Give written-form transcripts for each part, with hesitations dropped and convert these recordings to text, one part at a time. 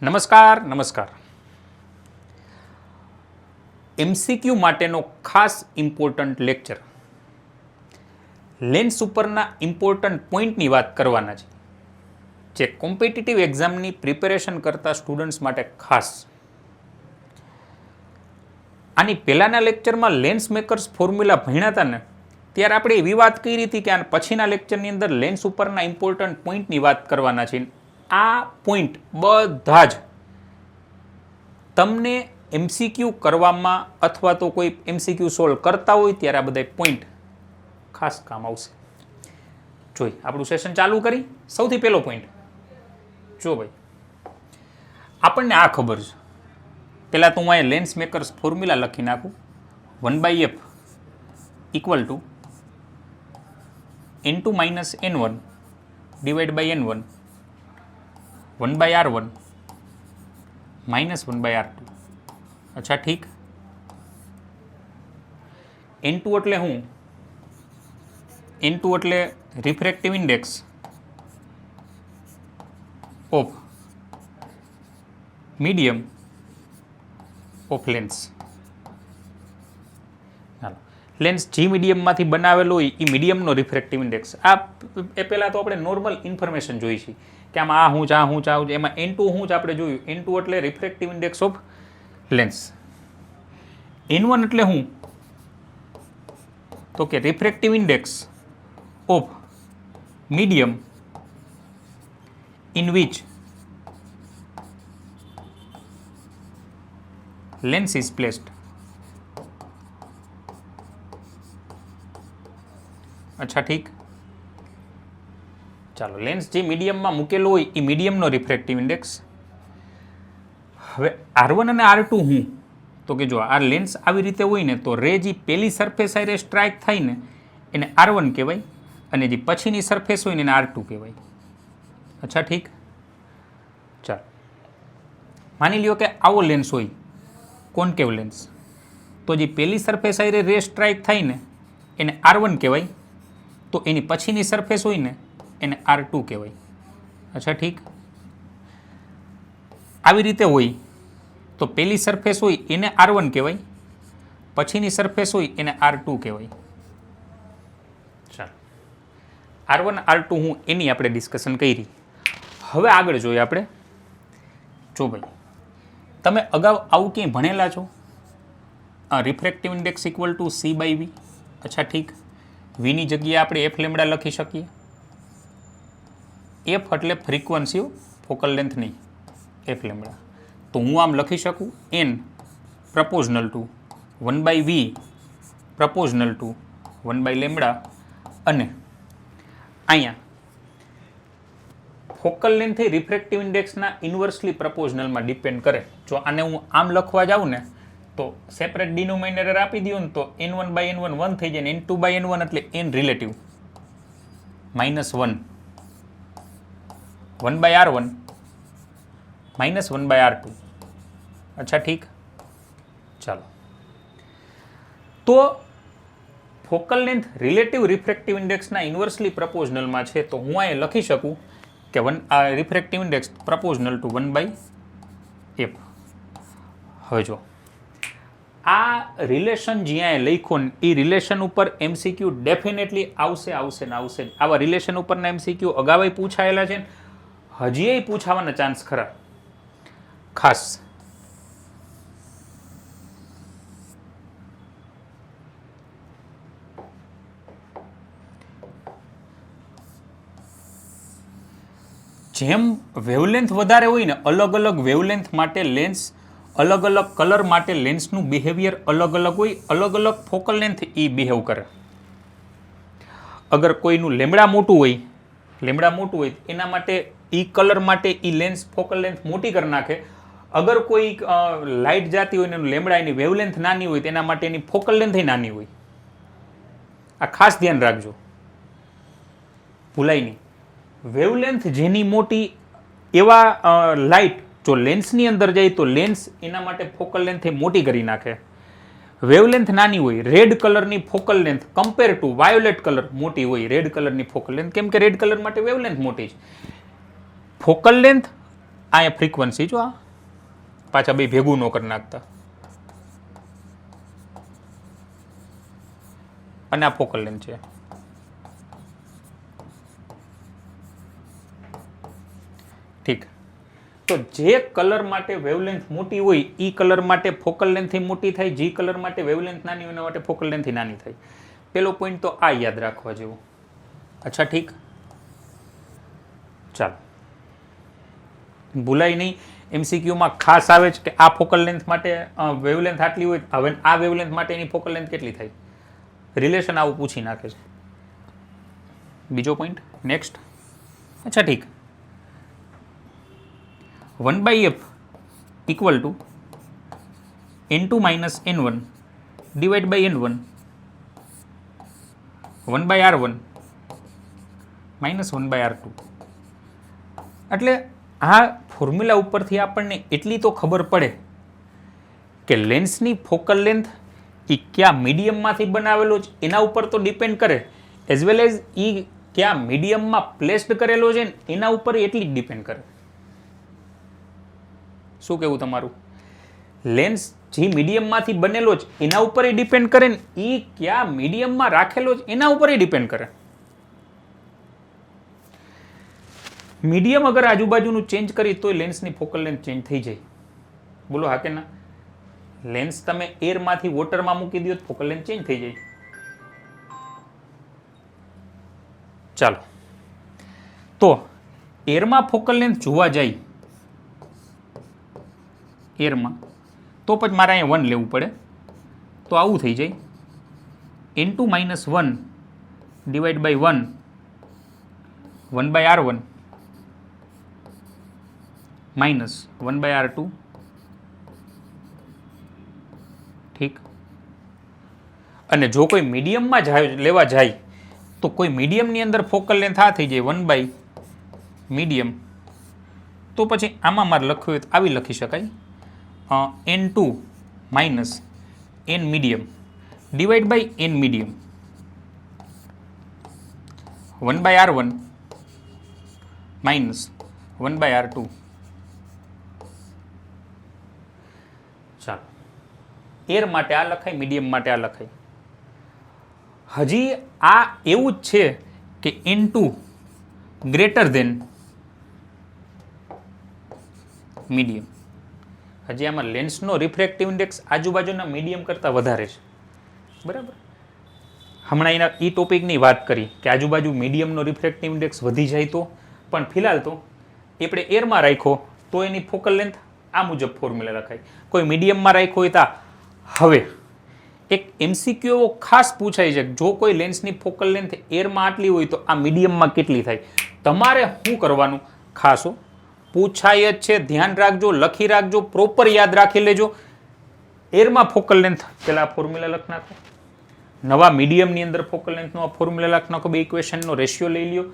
નમસ્કાર. એમસીક્યુ માટેનો ખાસ ઇમ્પોર્ટન્ટ લેક્ચર. લેન્સ ઉપરના ઇમ્પોર્ટન્ટ પોઈન્ટની વાત કરવાના છે, જે કોમ્પિટિટિવ એક્ઝામની પ્રિપેરેશન કરતા સ્ટુડન્ટ્સ માટે ખાસ. આની પહેલાના લેક્ચરમાં લેન્સ મેકર્સ ફોર્મ્યુલા ભણ્યા હતા ને, ત્યારે આપણે એવી વાત કરી હતી કે આ પછીના લેક્ચરની અંદર લેન્સ ઉપરના ઇમ્પોર્ટન્ટ પોઈન્ટની વાત કરવાના છે. આ પોઈન્ટ બધા જ તમને એમસીક્યુ કરવામાં અથવા તો કોઈ એમસીક્યુ સોલ્વ કરતા હોય ત્યારે આ બધા પોઈન્ટ ખાસ કામ આવશે. જોઈ આપણું સેશન ચાલુ કરી. સૌથી પહેલો પોઈન્ટ જો ભાઈ, આપણને આ ખબર છે. પહેલાં તો હું અહીંયા લેન્સ મેકર્સ ફોર્મ્યુલા લખી નાખું. 1/f equal to n2 minus n1 divide by n1 1/r1 minus 1/r2. અચ્છા ઠીક. n2 એટલે હું? n2 એટલે refractive index of medium of lens. Lens જે મીડિયમમાંથી બનાવેલો હોય એ મીડિયમનો રિફ્રેક્ટિવ ઇન્ડેક્સ. આ એ પહેલાં તો આપણે નોર્મલ ઇન્ફોર્મેશન જોઈ છે કે આમાં આ હું ચા એમાં n2 હું જ આપણે જોયું. n2 એટલે refractive index of lens. n1 એટલે હું? તો કે refractive index of medium in which lens is placed. અચ્છા ઠીક. ચાલો, લેન્સ જે મીડિયમમાં મૂકેલો હોય એ મીડિયમનો રિફ્રેક્ટિવ ઇન્ડેક્સ. હવે R1 અને R2 હું? તો કે જો આ લેન્સ આવી રીતે હોય ને તો રે જે પહેલી સરફેસ આરે સ્ટ્રાઇક થાય ને એને R1 કહેવાય, અને જે પછીની સરફેસ હોય ને એને R2 કહેવાય. અચ્છા ઠીક. ચાલો, માની લ્યો કે આવો લેન્સ હોય, કોન્કેવ લેન્સ, તો જે પહેલી સરફેસ આરે રે સ્ટ્રાઇક થાય ને એને R1 કહેવાય, તો એની પછીની સરફેસ હોય ને એને R2 કહેવાય. અચ્છા ઠીક. આવી રીતે હોય તો પહેલી સરફેસ હોય એને R1 કહેવાય, પછીની સરફેસ હોય એને R2 કહેવાય. ચાલો, R1 R2 હું એની આપણે ડિસ્કશન કરી. હવે આગળ જોઈએ આપણે. જો ભાઈ, તમે અગાઉ આવું ક્યાંય ભણેલા છો? Refractive index equal to C/V. અચ્છા ઠીક. વીની જગ્યાએ આપણે એફ લેમડા લખી શકીએ. એફ એટલે ફ્રીક્વન્સી, ફોકલ લેન્થ નહીં, એફ લેમડા. તો હું આમ લખી શકું n proportional to 1/v proportional to 1/લેમડા, અને અહીંયા ફોકલ લેન્થ એ રિફ્રેક્ટિવ ઇન્ડેક્સના ઇન્વર્સલી પ્રપોઝનલમાં ડિપેન્ડ કરે. જો આને હું આમ લખવા જાઉં ને તો સેપરેટ ડિનોમિનેટર આપી દઉં ને તો n1/n1 1 થઈ જાય ને n2/n1 એટલે n રિલેટિવ -1 1/r1 -1/r2. અચ્છા ઠીક. ચાલો, તો ફોકલ લેન્થ રિલેટિવ રિફ્રેક્ટિવ ઇન્ડેક્સના ઇન્વર્સલી પ્રપોઝનલમાં છે, તો હું અહીંયા લખી શકું કે રિફ્રેક્ટિવ ઇન્ડેક્સ પ્રપોઝનલ ટુ 1/f. હવે જો આ રિલેશન જ્યાં લખ્યો ને એ રિલેશન ઉપર એમસીક્યુ ડેફિનેટલી આવશે ને આવશે. આવા રિલેશન ઉપરના એમસીક્યુ અગાઉ પૂછાયેલા છે, હજી પૂછાવાના ચાન્સ ખરા. ખાસ જેમ વેવલેન્થ વધારે હોય ને, અલગ અલગ વેવલેન્થ માટે લેન્સ, અલગ અલગ કલર માટે લેન્સનું બિહેવિયર અલગ અલગ હોય, અલગ અલગ ફોકલ લેન્થ એ બિહેવ કરે. અગર કોઈનું લેમડા મોટું હોય એના માટે એ કલર માટે એ લેન્સ ફોકલ લેન્થ મોટી કરી નાખે. અગર કોઈ લાઇટ જાતી હોય ને એનું લેમડા એની વેવલેન્થ નાની હોય તેના માટે એની ફોકલ લેન્થ નાની હોય. આ ખાસ ધ્યાન રાખજો, ભૂલાય નહીં. વેવલેન્થ જેની મોટી એવા લાઇટ જો લેન્સની અંદર જાય તો લેન્સ એના માટે ફોકલ લેન્થ એ મોટી કરી નાખે. વેવલેન્થ નાની હોય, રેડ કલરની focal length compare to violet colour મોટી હોય. રેડ કલરની ફોકલ લેન્થ, કેમ કે રેડ કલર માટે વેવલેન્થ મોટી છે. ફોકલ લેન્થ અહીંયા ફ્રીક્વન્સી જો આ પાછા બે ભેગું ન કરી નાખતા, અને આ ફોકલ લેન્થ છે. ઠીક, તો જે કલર માટે વેવલેન્થ મોટી હોય એ કલર માટે ફોકલ લેન્થ મોટી થાય, જે કલર માટે વેવલેન્થ નાની હોય એના માટે ફોકલ લેન્થ નાની થાય. પેલો પોઈન્ટ તો આ યાદ રાખવા જેવો. અચ્છા ઠીક, ચાલો ભૂલાય નહીં. એમસીક્યુમાં ખાસ આવે છે કે આ ફોકલ લેન્થ માટે વેવલેન્થ આટલી હોય, હવે આ વેવલેન્થ માટે એની ફોકલ લેન્થ કેટલી થાય, રિલેશન આવું પૂછી નાખે છે. બીજો પોઈન્ટ નેક્સ્ટ. અચ્છા ઠીક, 1/f equal to n2 minus n1 divide by n1 1/r1 minus 1/r2. એટલે આ ફોર્મ્યુલા ઉપરથી આપણને એટલી તો ખબર પડે કે લેન્સની ફોકલ લેન્થ એ કયા મીડિયમમાંથી બનાવેલો છે એના ઉપર તો ડિપેન્ડ કરે, એઝ વેલ એઝ એ કયા મીડિયમમાં પ્લેસ્ડ કરેલો છે ને એના ઉપર એટલી જ ડિપેન્ડ કરે. શું કહેવું તમારું? લેન્સ જે મીડિયમમાંથી બનેલો છે એના ઉપર ડિપેન્ડ કરે ને એ કયા મીડિયમમાં રાખેલો છે એના ઉપર ડિપેન્ડ કરે. મીડિયમ અગર આજુબાજુનું ચેન્જ કરી તો લેન્સની ફોકલ લેન્થ ચેન્જ થઈ જાય. બોલો હા કે ના? લેન્સ તમે એરમાંથી વોટરમાં મૂકી દો તો ફોકલ લેન્થ ચેન્જ થઈ જાય. ચાલો, તો એરમાં ફોકલ લેન્થ જોવા જાય એરમાં તો પછી મારે અહીંયા 1 લેવું પડે, તો આવું થઈ જાય n2 minus 1 divide by 1 1/r1 minus 1/r2. ઠીક, અને જો કોઈ મીડિયમમાં લેવા જાય તો કોઈ મીડિયમની અંદર ફોકલ લેન્થ આ થઈ જાય 1 મીડિયમ, તો પછી આમાં મારે લખ્યું હોય તો આવી લખી શકાય n2 minus n medium divide by n medium 1/r1 minus 1/r2. ચાલો, એર માટે આ લખાય, મીડિયમ માટે આ લખાય. હજી આ એવું જ છે કે n2 ગ્રેટર ધેન મીડિયમ. હજી આમાં લેન્સનો રિફ્રેક્ટિવ ઇન્ડેક્સ આજુબાજુના મીડિયમ કરતાં વધારે છે. બરાબર, હમણાં એના એ ટોપિકની વાત કરી કે આજુબાજુ મીડિયમનો રિફ્રેક્ટિવ ઇન્ડેક્સ વધી જાય તો, પણ ફિલહાલ તો આપણે એરમાં રાખ્યો તો એની ફોકલ લેન્થ આ મુજબ ફોર્મ્યુલા લખાય. કોઈ મીડિયમમાં રાખ્યો હોય તો હવે એક એમસીક્યુ એવો ખાસ પૂછાય છે, જો કોઈ લેન્સની ફોકલ લેન્થ એરમાં આટલી હોય તો આ મીડિયમમાં કેટલી થાય. તમારે શું કરવાનું ખાસો પૂછાય જ છે, ધ્યાન રાખજો, લખી રાખજો, પ્રોપર યાદ રાખી લેજો. એરમાં ફોકલ લેન્થ પેલા ફોર્મ્યુલા લખ નાખો, નવા મીડિયમની અંદર ફોકલ લેન્થનો આ ફોર્મ્યુલા લખ નાખો, બે ઇક્વેશનનો રેશિયો લઈ લ્યો.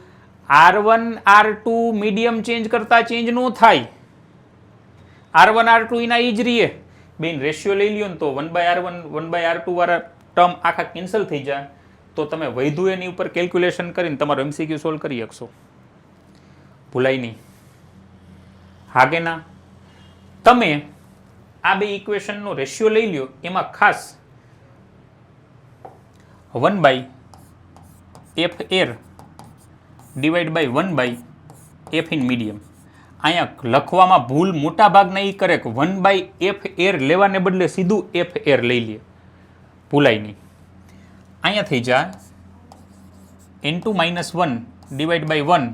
R1 R2 મીડિયમ ચેન્જ કરતા ચેન્જ ન થાય, R1 R2 એના ઈ જ રહીએ, બેન રેશિયો લઈ લ્યો ને તો 1/r1 1/r2 વાળા ટર્મ આખા કેન્સલ થઈ જાય, તો તમે વૈધું એની ઉપર કેલ્ક્યુલેશન કરીને તમારો એમસીક્યુ સોલ્વ કરી શકશો. ભૂલાય નહીં. હા કે ના? તમે આ બે ઇક્વેશનનો રેશિયો લઈ લ્યો, એમાં ખાસ 1/f air divide by 1/f in medium. અહીંયા લખવામાં ભૂલ મોટા ભાગના એ કરે કે 1/f air લેવાને બદલે સીધું f air લઈ લે, ભૂલાય નહીં. અહીંયા થઈ જાય n2 માઇનસ 1 ડિવાઇડ બાય 1,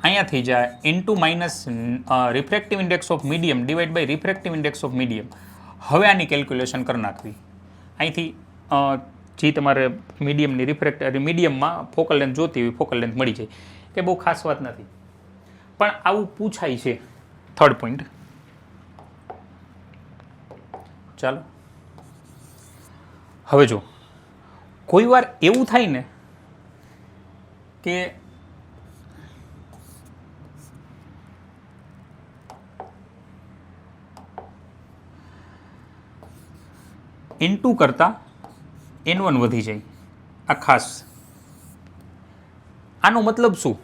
અહીંયા થઈ જાય n2 minus refractive index of medium divide by refractive index of medium. હવે આની કેલ્ક્યુલેશન કરી નાખવી. અહીંથી જે તમારે મીડિયમની મીડિયમમાં ફોકલ લેન્થ જોતી હોય ફોકલ લેન્થ મળી જાય, કે બહુ ખાસ વાત નથી, પણ આવું પૂછાય છે. થર્ડ પોઈન્ટ, ચાલો હવે જો કોઈ વાર એવું થાય ને કે n2 કરતાં n1 વધી જાય. આ ખાસ આનો મતલબ શું?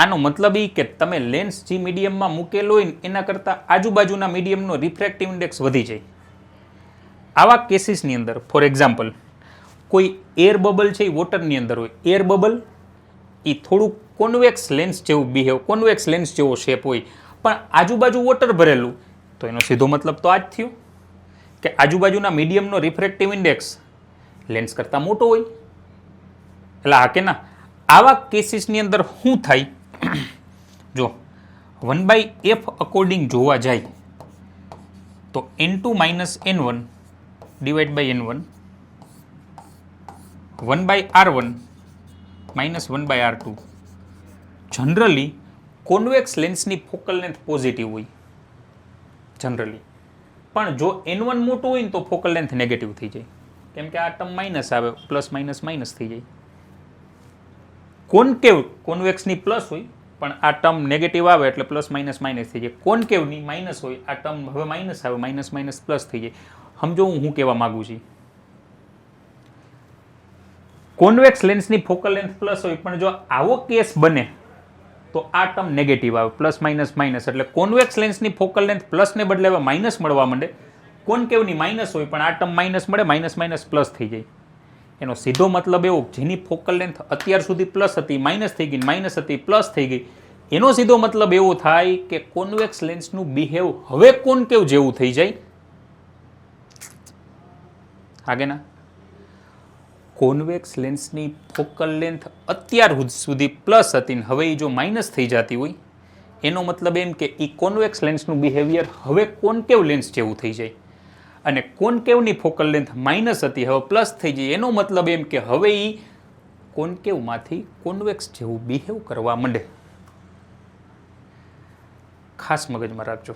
આનો મતલબ એ કે તમે લેન્સ જે મીડિયમમાં મૂકેલો હોય ને એના કરતાં આજુબાજુના મીડિયમનો રિફ્રેક્ટિવ ઇન્ડેક્સ વધી જાય. આવા કેસીસની અંદર ફોર એક્ઝામ્પલ કોઈ એર બબલ છે એ વોટરની અંદર હોય. એર બબલ એ થોડુંક કોન્વેક્સ લેન્સ જેવું બિહેવ, કોન્વેક્સ લેન્સ જેવો શેપ હોય, પણ આજુબાજુ વોટર ભરેલું, તો એનો સીધો મતલબ તો આ જ થયો કે આજુબાજુના મીડિયમનો રિફ્રેક્ટિવ ઇન્ડેક્સ લેન્સ કરતાં મોટો હોય. એટલે હા કે ના? આવા કેસીસની અંદર શું થાય, જો 1/f અકોર્ડિંગ જોવા જાય તો n2 - n1 divide by n1 1/r1 - 1/r2. Generally convex લેન્સની ફોકલ લેન્થ પોઝિટિવ હોય જનરલી, પણ જો n1 મોટું હોય ને તો ફોકલ લેન્થ નેગેટિવ થઈ જાય, કેમ કે આ ટર્મ માઇનસ આવે, પ્લસ માઇનસ માઇનસ થઈ જાય. કોન્કેવ કોન્વેક્સની પ્લસ હોય પણ આ ટર્મ નેગેટિવ આવે એટલે પ્લસ માઇનસ માઇનસ થઈ જાય. કોન્કેવની માઇનસ હોય, આ ટર્મ હવે માઇનસ આવે, માઇનસ માઇનસ પ્લસ થઈ જાય. સમજો હું કહેવા માંગુ છું, કોન્વેક્સ લેન્સની ફોકલ લેન્થ પ્લસ હોય પણ જો આવો કેસ બને તો આ ટર્મ નેગેટિવ આવે, પ્લસ માઇનસ માઇનસ, એટલે કોન્વેક્સ લેન્સની ફોકલ લેન્થ પ્લસને બદલે હવે માઇનસ મળવા માંડે. કોન્કેવની માઇનસ હોય પણ આ ટર્મ માઇનસ મળે, માઇનસ માઇનસ પ્લસ થઈ જાય. એનો સીધો મતલબ એવો, જેની ફોકલ લેન્થ અત્યાર સુધી પ્લસ હતી, માઇનસ થઈ ગઈ, માઇનસ હતી, પ્લસ થઈ ગઈ, એનો સીધો મતલબ એવો થાય કે કોન્વેક્સ લેન્સનું બિહેવ હવે કોન્કેવ જેવું થઈ જાય. આગે ના? કોન્વેક્સ લેન્સની ફોકલ લેન્થ અત્યાર સુધી પ્લસ હતી ને હવે એ જો માઇનસ થઈ જતી હોય, એનો મતલબ એમ કે એ કોન્વેક્સ લેન્સનું બિહેવિયર હવે કોન્કેવ લેન્સ જેવું થઈ જાય. અને કોન્કેવની ફોકલ લેન્થ માઇનસ હતી, હવે પ્લસ થઈ જાય, એનો મતલબ એમ કે હવે એ કોન્કેવમાંથી કોન્વેક્સ જેવું બિહેવ કરવા માંડે. ખાસ મગજમાં રાખજો.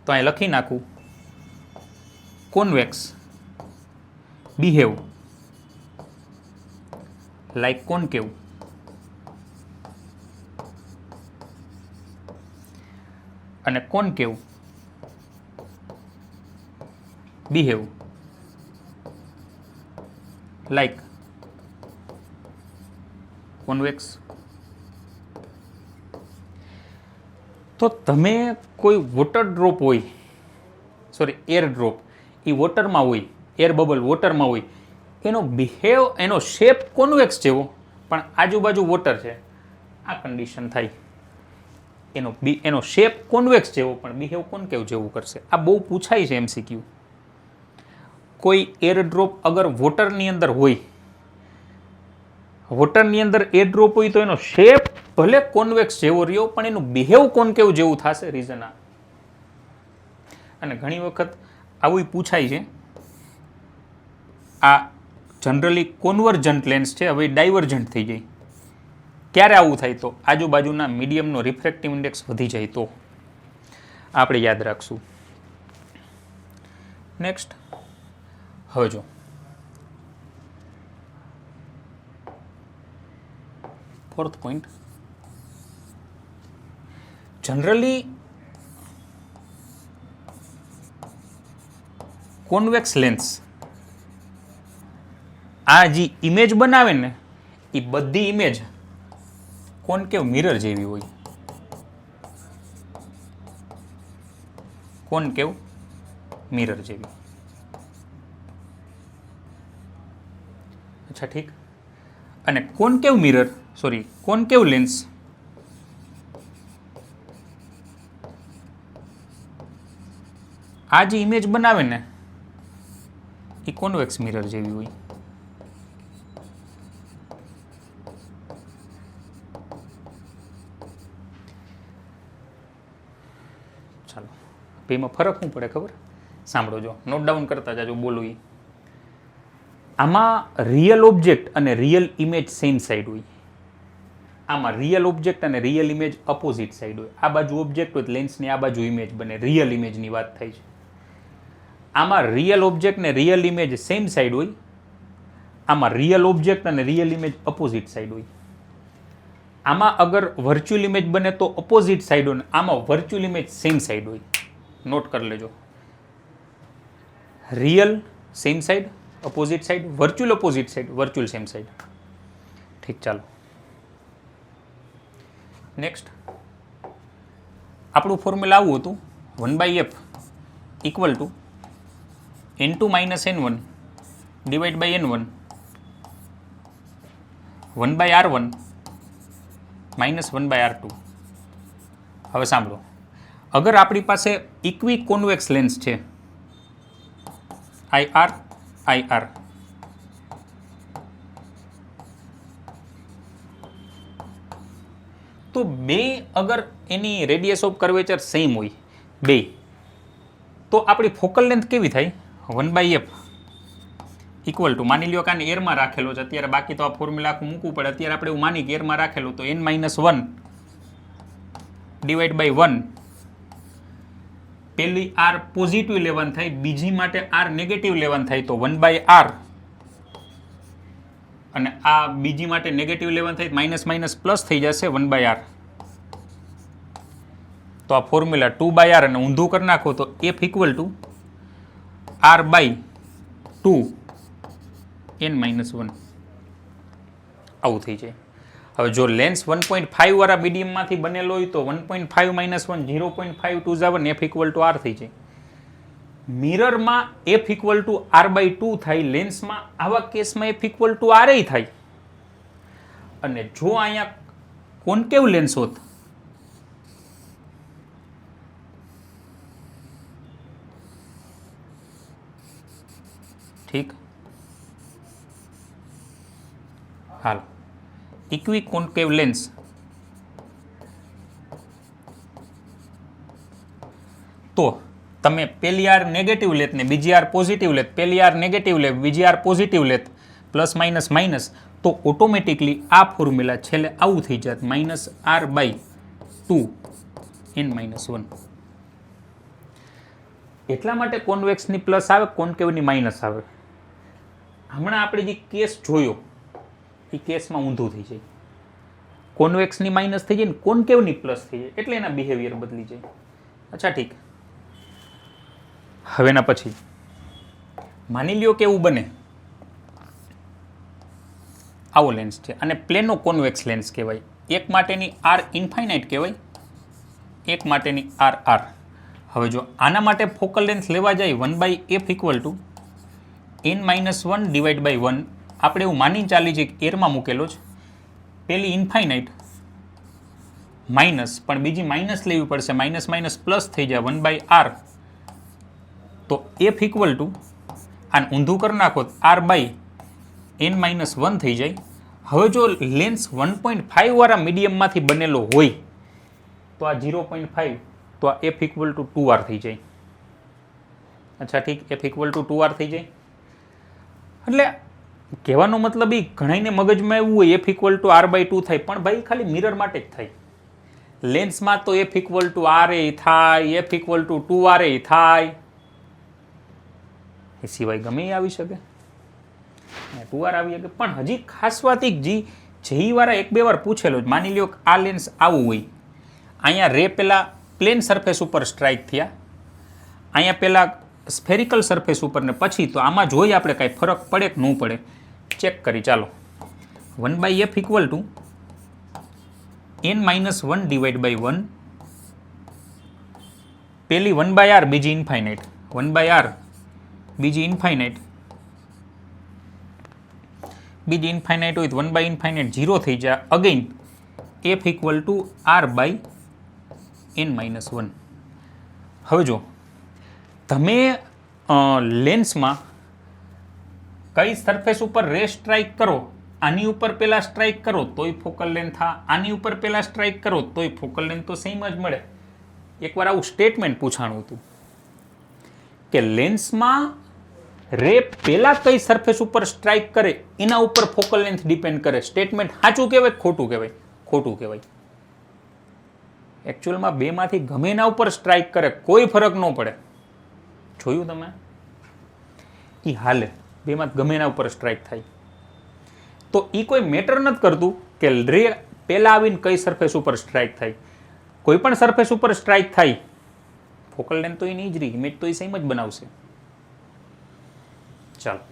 તો અહીં લખી નાખું, કોન્વેક્સ બિહેવ like concave અને concave behave like convex. તો તમે કોઈ વોટર ડ્રોપ હોય, સોરી એર ડ્રોપ, એ વોટરમાં હોય, એર બબલ વોટરમાં હોય, એનો બિહેવ, એનો શેપ કોન્વેક્સ જેવો પણ આજુબાજુ વોટર છે, આ કન્ડિશન થાય. એનો શેપ કોન્વેક્સ જેવો પણ બિહેવ કોન્કેવ જેવું કરશે. આ બહુ પૂછાય છે MCQ. કોઈ એર ડ્રોપ અગર વોટરની અંદર હોય, વોટરની અંદર એર ડ્રોપ હોય તો એનો શેપ ભલે કોન્વેક્સ જેવો રહ્યો પણ એનું બિહેવ કોન્કેવ જેવું થશે. રીઝન આ. અને ઘણી વખત આવું પૂછાય છે. આ જનરલી કોન્વર્જન્ટ લેન્સ છે, હવે ડાયવર્જન્ટ થઈ જાય. ક્યારે આવું થાય? તો આજુબાજુના મીડિયમનો રિફ્રેક્ટિવ ઇન્ડેક્સ વધી જાય તો. આપણે યાદ રાખશું. નેક્સ્ટ, હવે જો fourth point, generally convex lens આ જે ઇમેજ બનાવે ને એ બધી ઇમેજ કોન્કેવ મિરર જેવી હોય. કોન્કેવ મિરર જેવી. અચ્છા, ઠીક. અને કોન્કેવ મિરર, સોરી કોન્કેવ લેન્સ આ જે ઇમેજ બનાવે ને એ કોન્વેક્સ મિરર જેવી હોય. ચાલો, બેમાં ફરક શું પડે ખબર? સાંભળો, જો નોટ ડાઉન કરતા જાજો, બોલું. આમાં રિયલ ઓબ્જેક્ટ અને રિયલ ઇમેજ સેમ સાઈડ હોય. આમાં રિયલ ઓબ્જેક્ટ અને રિયલ ઇમેજ અપોઝિટ સાઈડ હોય. આ બાજુ ઓબ્જેક્ટ હોય લેન્સની આ બાજુ ઇમેજ બને, રિયલ ઇમેજની વાત થાય છે. આમાં રિયલ ઓબ્જેક્ટ ને રિયલ ઇમેજ સેમ સાઈડ હોય. આમાં રિયલ ઓબ્જેક્ટ અને રિયલ ઇમેજ અપોઝિટ સાઈડ હોય. આમાં અગર વર્ચ્યુઅલ ઇમેજ બને તો અપોઝિટ સાઈડ હોય, આમાં વર્ચ્યુઅલ ઇમેજ સેમ સાઈડ હોય. નોટ કરી લેજો. Real same side, opposite side, virtual opposite side, virtual same side. ઠીક, ચાલો. નેક્સ્ટ આપણું ફોર્મ્યુલા આવું હતું 1/f equal to n2 - n1 divide by n1 1/r1 minus 1/r2. હવે સાંભળો, અગર આપણી પાસે ઇક્વી કોન્વેક્સ લેન્સ છે IR IR, તો બે અગર એની રેડિયસ ઓફ કર્વેચર સેમ હોય બે, તો આપણી ફોકલ લેન્થ કેવી થાય 1/f ઇક્વલ ટુ, માની લ્યો કે આને એરમાં રાખેલો છે અત્યારે, બાકી તો આ ફોર્મ્યુલા આખું મૂકવું પડે, અત્યારે આપણે એવું માની કે એરમાં રાખેલું તો n - 1 ડિવાઈડ બાય 1. પેલી r પોઝિટિવ લેવાનું થાય, બીજી માટે r નેગેટિવ લેવાનું થાય તો 1/r, અને આ બીજી માટે નેગેટિવ લેવાનું થાય માઇનસ માઇનસ પ્લસ થઈ જશે 1/r. તો આ ફોર્મ્યુલા 2/r અને ઊંધું કરી નાખો તો f equal to r/2 n - 1 આવું થઈ જાય. હવે જો લેન્સ 1.5 વાળા મીડિયમમાંથી બનેલો હોય તો 1.5 - 1 0.527 f ઇક્વલ ટુ r થઈ જાય. મિરરમાં f ઇક્વલ ટુ r/2 થાય, લેન્સમાં આવા કેસમાં f ઇક્વલ ટુ r થાય. અને જો અહીંયા કોન્કેવ લેન્સ હોત ઠીક, હાલ ઇક્વી કોન્કેવ લેન્સ તો તમે પેલી આર નેગેટિવ લેત ને બીજી આર પોઝિટિવ લેત, પેલી આર નેગેટિવ લેત બીજી આર પોઝિટિવ લેત, પ્લસ માઇનસ માઇનસ, તો ઓટોમેટિકલી આ ફોર્મ્યુલા છેલ્લે આવું થઈ જાત -r/2 n - 1. એટલા માટે કોન્વેક્સની પ્લસ આવે, કોન્કેવની માઇનસ આવે. હમણાં આપણે જે કેસ જોયો એ કેસમાં ઊંધું થઈ જાય, કોન્વેક્સની માઇનસ થઈ જાય ને કોન્કેવની પ્લસ થઈ જાય, એટલે એના બિહેવિયર બદલી જાય. અચ્છા ઠીક, હવે એના પછી માની લ્યો કે એવું બને, આવો લેન્સ છે અને પ્લેનો કોન્વેક્સ લેન્સ કહેવાય. એક માટેની r ઇન્ફાઇનાઇટ કહેવાય, એક માટેની r. હવે જો આના માટે ફોકલ લેન્થ લેવા જાય 1/f equal to n - 1 divide by 1. આપણે એવું માની ચાલી છે કે એરમાં મૂકેલો છે, પેલી ઇન્ફાઇનાઇટ માઇનસ, પણ બીજી માઇનસ લેવી પડશે, માઇનસ માઇનસ પ્લસ થઈ જાય 1/r. તો f ઇક્વલ ટુ આને ઊંધું કરી નાખો r/n - 1 થઈ જાય. હવે જો લેન્સ 1.5 વાળા મીડિયમમાંથી બનેલો હોય તો આ 0.5, તો આ f ઇક્વલ ટુ 2r થઈ જાય. અચ્છા ઠીક, f ઇક્વલ ટુ 2r થઈ જાય. એટલે કહેવાનો મતલબ એ ઘણાઈને મગજમાં એવું હોય f ઇક્વલ ટુ r/2 થાય, પણ ભાઈ ખાલી મિરર માટે જ થાય. લેન્સમાં તો f ઇક્વલ ટુ r થાય, f ઇક્વલ ટુ 2r થાય, એ સિવાય ગમે એ આવી શકે, 2r આવી શકે. પણ હજી ખાસ વાત એક જેઈ વાળા એક બે વાર પૂછેલો જ, માની લ્યો કે આ લેન્સ આવું હોય, અહીંયા રે પેલા પ્લેન સરફેસ ઉપર સ્ટ્રાઇક થયા, અહીંયા પેલા સ્ફેરિકલ સરફેસ ઉપર ને પછી, તો આમાં જોઈ આપણે કાંઈ ફરક પડે કે ન પડે ચેક કરી. ચાલો 1/f equal to n - 1 divide by 1. પેલી 1/r બીજી ઇન્ફાઇનાઇટ, 1/r બીજી ઇન્ફાઇનાઇટ, બીજી ઇન્ફાઇનાઇટ હોય તો 1/∞ 0 થઈ જાય. Again f equal to r/n - 1. હવે જો તમે લેન્સમાં કઈ સરફેસ ઉપર રે સ્ટ્રાઇક કરો, આની ઉપર પહેલા સ્ટ્રાઇક કરો તોય ફોકલ લેન્થ, આની ઉપર પહેલા સ્ટ્રાઇક કરો તોય ફોકલ લેન્થ તો સેમ જ મળે. એકવાર આવું સ્ટેટમેન્ટ પૂછાણું હતું કે લેન્સમાં રે પહેલા કઈ સરફેસ ઉપર સ્ટ્રાઇક કરે એના ઉપર ફોકલ લેન્થ ડિપેન્ડ કરે. સ્ટેટમેન્ટ સાચું કહેવાય ખોટું કહેવાય? ખોટું કહેવાય. એકચ્યુઅલમાં બેમાંથી ગમે એના ઉપર સ્ટ્રાઇક કરે કોઈ ફરક ન પડે. જોયું તમે? એ હાલે, બેમાં ગમે એના ઉપર સ્ટ્રાઇક થાય તો એ કોઈ મેટર નથી કરતું કે રે પહેલા આવીને કઈ સરફેસ ઉપર સ્ટ્રાઇક થાય. કોઈ પણ સરફેસ ઉપર સ્ટ્રાઇક થાય ફોકલ લેન્થ તો એની જ રહી, ઇમેજ તો એ સેમ જ બનાવશે. ચાલો,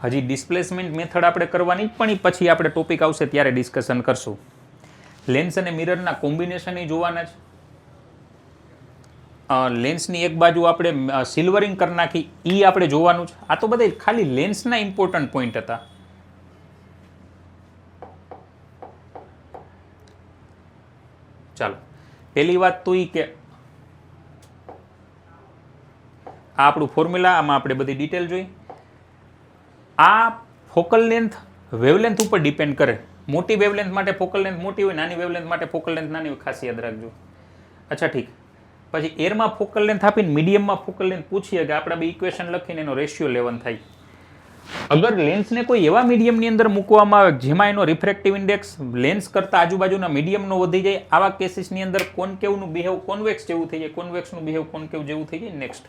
હજી ડિસ્પ્લેસમેન્ટ મેથડ આપણે કરવાની, પણ એ પછી આપણે ટોપિક આવશે ત્યારે ડિસ્કશન કરશું. લેન્સ અને મિરરના કોમ્બિનેશન એ જોવાના છે. લેન્સની એક બાજુ આપણે સિલ્વરિંગ કરી નાખી એ આપણે જોવાનું છે. આ તો બધા ખાલી લેન્સના ઇમ્પોર્ટન્ટ પોઈન્ટ હતા. ચાલો, પહેલી વાત તો એ કે આ આપણું ફોર્મ્યુલા, આમાં આપણે બધી ડિટેલ જોઈ. આ ફોકલ લેન્થ વેવલેન્થ ઉપર ડિપેન્ડ કરે. મોટી વેવલેન્થ માટે ફોકલ લેન્થ મોટી હોય, નાની વેવલેન્થ માટે ફોકલ લેન્થ નાની હોય, ખાસ યાદ રાખજો. અચ્છા ઠીક. પછી એરમાં ફોકલ લેન્થ આપીને મીડિયમમાં ફોકલ લેન્થ પૂછીએ કે આપણે બે ઇક્વેશન લખીને એનો રેશિયો લેવન થાય. અગર લેન્સને કોઈ એવા મીડિયમની અંદર મૂકવામાં આવે જેમાં એનો રિફ્રેક્ટિવ ઇન્ડેક્સ લેન્સ કરતાં આજુબાજુના મીડિયમનો વધી જાય, આવા કેસીસની અંદર કોન્કેવનું બિહેવ કોન્વેક્સ જેવું થઈ જાય, કોન્વેક્સનું બિહેવ કોન્કેવ જેવું થઈ જાય. નેક્સ્ટ,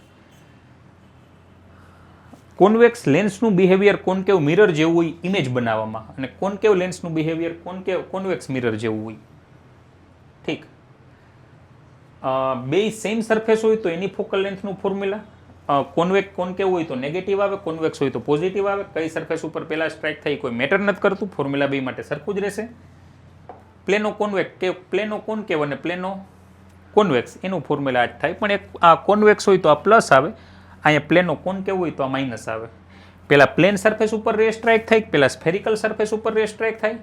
કોન્વેક્સ લેન્સનું બિહેવિયર કોન્કેવ મિરર જેવું હોય ઇમેજ બનાવવામાં, અને કોન્કેવ લેન્સનું બિહેવિયર કોન્વેક્સ મિરર જેવું હોય. ઠીક. બે સેમ સરફેસ હોય તો એની ફોકલ લેન્થનું ફોર્મ્યુલા, કોન્કેવ હોય તો નેગેટિવ આવે, કોન્વેક્સ હોય તો પોઝિટિવ આવે. કઈ સરફેસ ઉપર પહેલા સ્ટ્રાઇક થાય કોઈ મેટર નથી કરતું, ફોર્મ્યુલા બે માટે સરખું જ રહેશે. પ્લેનો કોન્કેવ અને પ્લેનો કોન્વેક્સ એનું ફોર્મ્યુલા જ થાય, પણ એક આ કોન્વેક્સ હોય તો આ પ્લસ આવે, અહીંયા પ્લેનો કોન્કેવ હોય તો આ માઇનસ આવે. પહેલા પ્લેન સરફેસ ઉપર રે સ્ટ્રાઇક થાય, પહેલા સ્ફેરિકલ સરફેસ ઉપર રે સ્ટ્રાઇક થાય,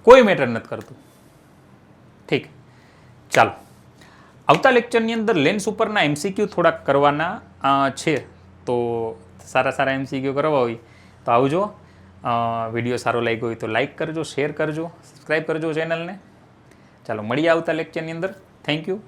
કોઈ મેટર નથી કરતું. ઠીક. ચાલો, આવતા લેક્ચરની અંદર લેન્સ ઉપરના એમસીક્યુ થોડાક કરવાના છે, તો સારા એમસીક્યુ કરવા હોય તો આવજો. વિડીયો સારો લાગ્યો હોય તો લાઇક કરજો, શેર કરજો, સબસ્ક્રાઈબ કરજો ચેનલને. ચાલો, મળીએ આવતા લેક્ચરની અંદર. Thank you.